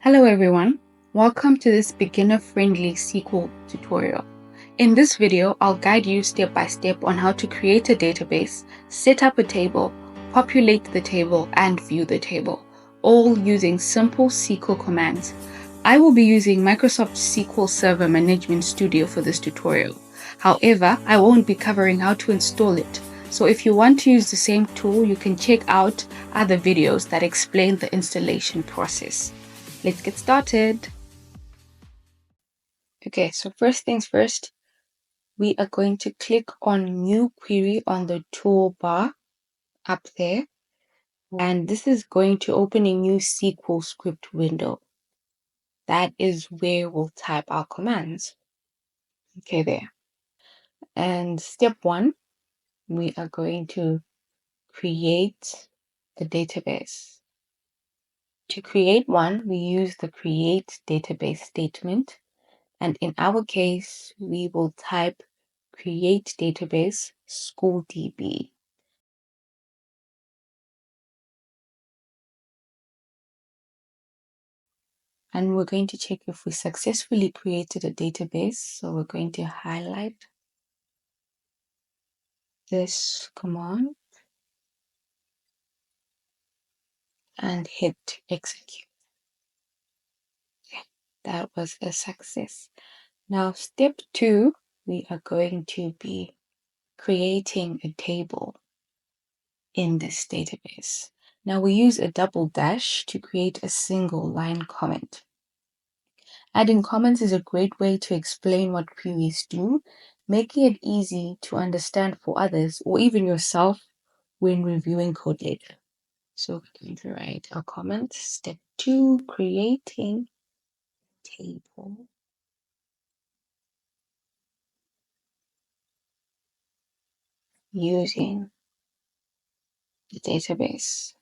Hello everyone, welcome to this beginner-friendly SQL tutorial. In this video, I'll guide you step by step on how to create a database, set up a table, populate the table, and view the table, all using simple SQL commands. I will be using Microsoft SQL Server Management Studio for this tutorial. However, I won't be covering how to install it. So if you want to use the same tool, you can check out other videos that explain the installation process. Let's get started. Okay, so first things first, we are going to click on New Query on the toolbar up there. And this is going to open a new SQL script window. That is where we'll type our commands. Okay, there. And step one, we are going to create the database. To create one, we use the create database statement. And in our case, we will type create database SchoolDB. And we're going to check if we successfully created a database. So we're going to highlight this command and hit execute. Okay, that was a success. Now, step two, we are going to be creating a table in this database. Now we use a double dash to create a single line comment. Adding comments is a great way to explain what queries do, making it easy to understand for others or even yourself when reviewing code later. So we're going to write a comment. Step 2, creating table using the database.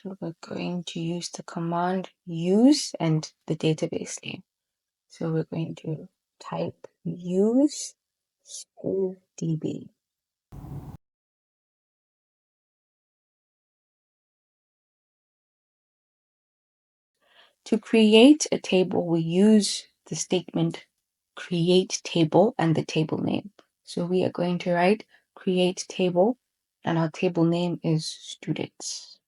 So we're going to use the command use and the database name. So we're going to type use SchoolDB. To create a table, we use the statement create table and the table name. So we are going to write create table and our table name is students.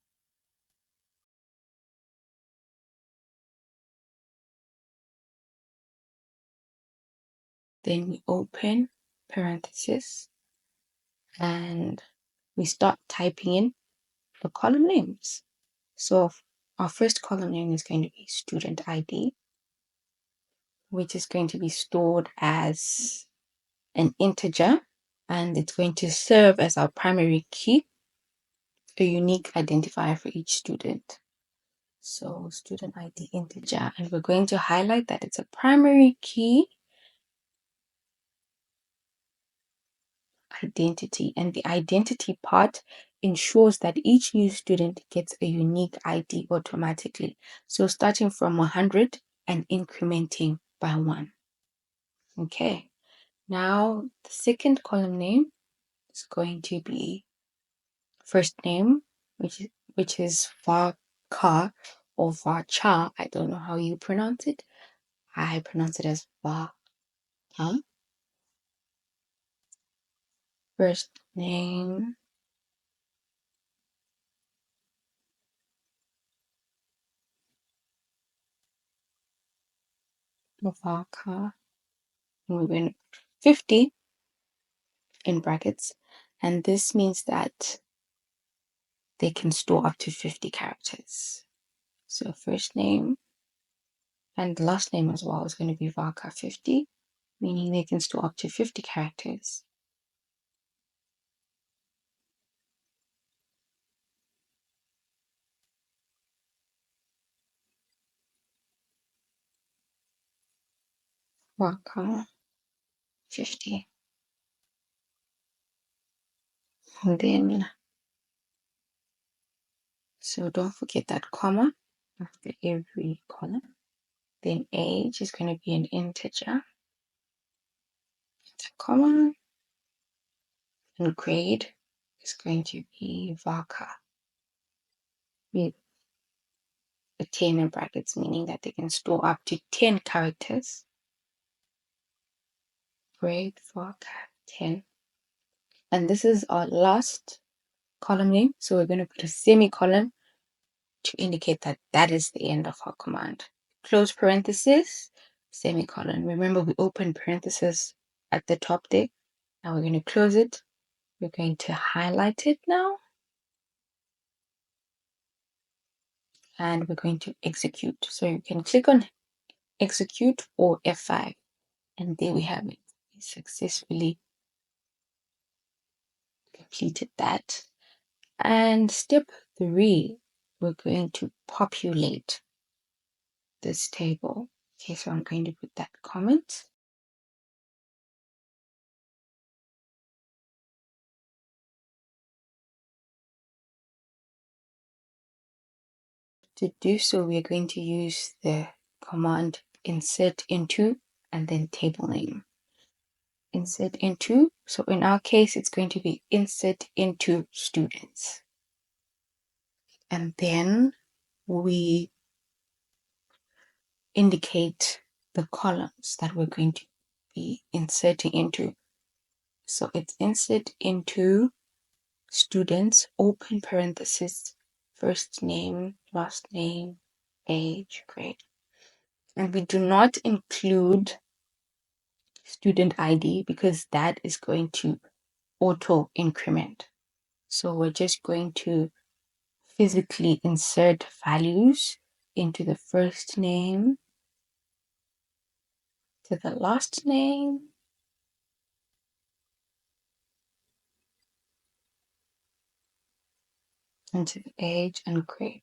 Then we open parenthesis and we start typing in the column names. So our first column name is going to be student ID, which is going to be stored as an integer, and it's going to serve as our primary key, a unique identifier for each student. So student ID integer, and we're going to highlight that it's a primary key identity, and the identity part ensures that each new student gets a unique ID automatically. So starting from 100 and incrementing by 1. Okay, now the second column name is going to be first name, which is Varka or Varcha. I don't know how you pronounce it. I pronounce it as Varka. First name, Varka. We're going to 50 in brackets, and this means that they can store up to 50 characters. So first name and last name as well is going to be Varka 50, meaning they can store up to 50 characters. Varka 50. And then, so don't forget that comma after every column. Then age is going to be an integer, comma, and grade is going to be Varka. 10 in brackets, meaning that they can store up to 10 characters. Grade for 10. And this is our last column name. So we're going to put a semicolon to indicate that that is the end of our command. Close parenthesis, semicolon. Remember, we opened parenthesis at the top there. Now we're going to close it. We're going to highlight it now. And we're going to execute. So you can click on execute or F5. And there we have it. We successfully completed that. And step 3, we're going to populate this table. Okay, so I'm going to put that comment. To do so, we're going to use the command insert into and then table name. Insert into. So in our case, it's going to be insert into students. And then we indicate the columns that we're going to be inserting into. So it's insert into students, open parenthesis, first name, last name, age, grade. And we do not include student ID because that is going to auto increment. So we're just going to physically insert values into the first name, to the last name, and to the age and grade.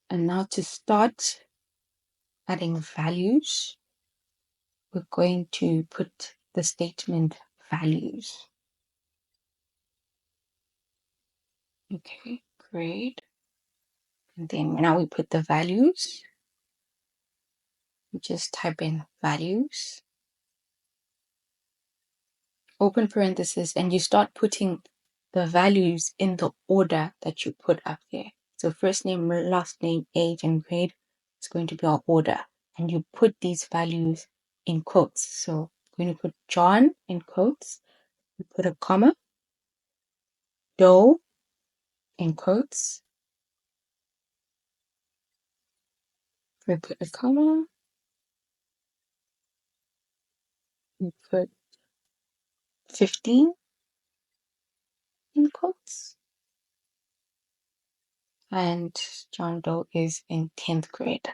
And now to start adding values, we're going to put the statement values. Okay, great. And then now we put the values. We just type in values, open parenthesis, and you start putting the values in the order that you put up there. So first name, last name, age, and grade is going to be our order. And you put these values in quotes. So I'm going to put John in quotes. We put a comma, Doe in quotes. We put a comma. We put 15 in quotes. And John Doe is in 10th grade.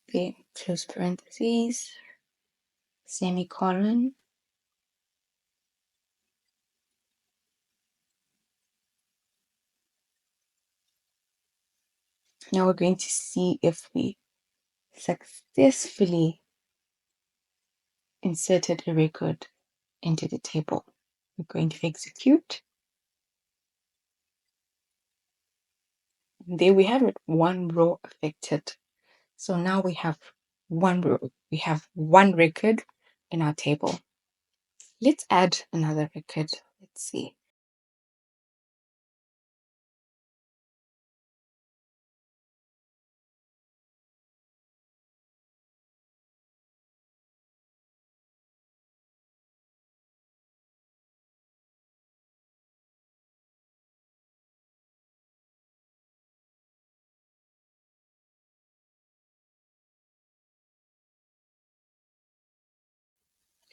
Okay, close parentheses, semicolon. Now we're going to see if we successfully inserted a record into the table. We're going to execute. And there we have it, one row affected. So now we have one row. We have one record in our table. Let's add another record. Let's see.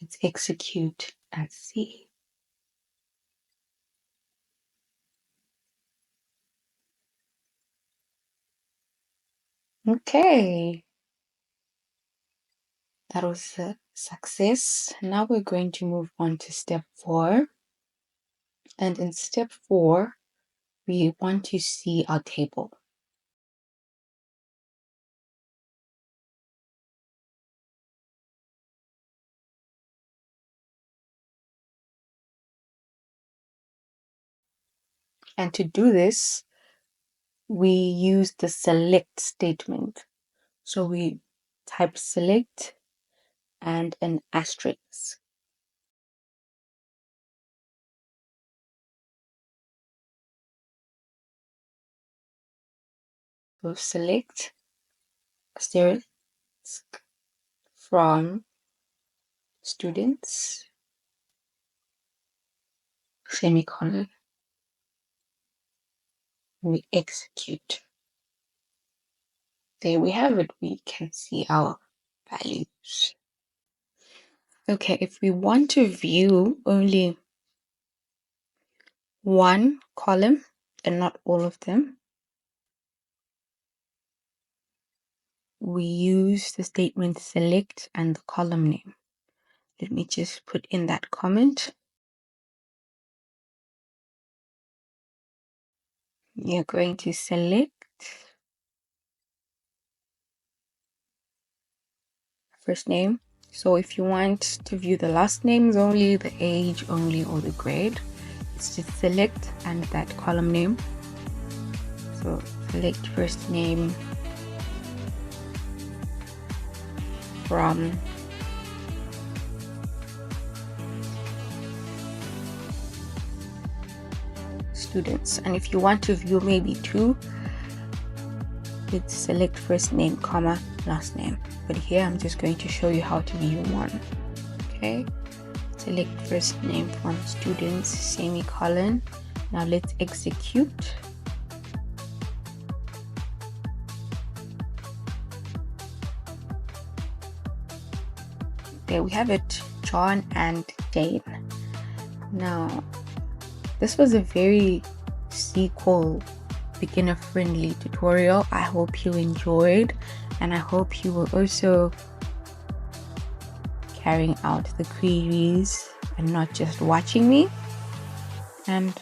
Let's execute and see. Okay. That was a success. Now we're going to move on to step 4. And in step 4, we want to see our table. And to do this, we use the select statement. So we type select and an asterisk. So select asterisk from students, semicolon. We execute. There we have it. We can see our values. Okay, if we want to view only one column and not all of them, we use the statement select and the column name. Let me just put in that comment. You're going to select first name. So if you want to view the last names only, the age only, or the grade, it's just select and that column name. So select first name from students. And if you want to view maybe two, it's select first name, comma, last name. But here I'm just going to show you how to view one. Okay, select first name from students, semicolon. Now let's execute. There we have it, John and Jane. Now, this was a very SQL beginner friendly tutorial. I hope you enjoyed, and I hope you will also carrying out the queries and not just watching me. And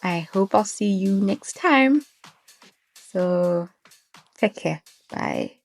I hope I'll see you next time. So take care. Bye.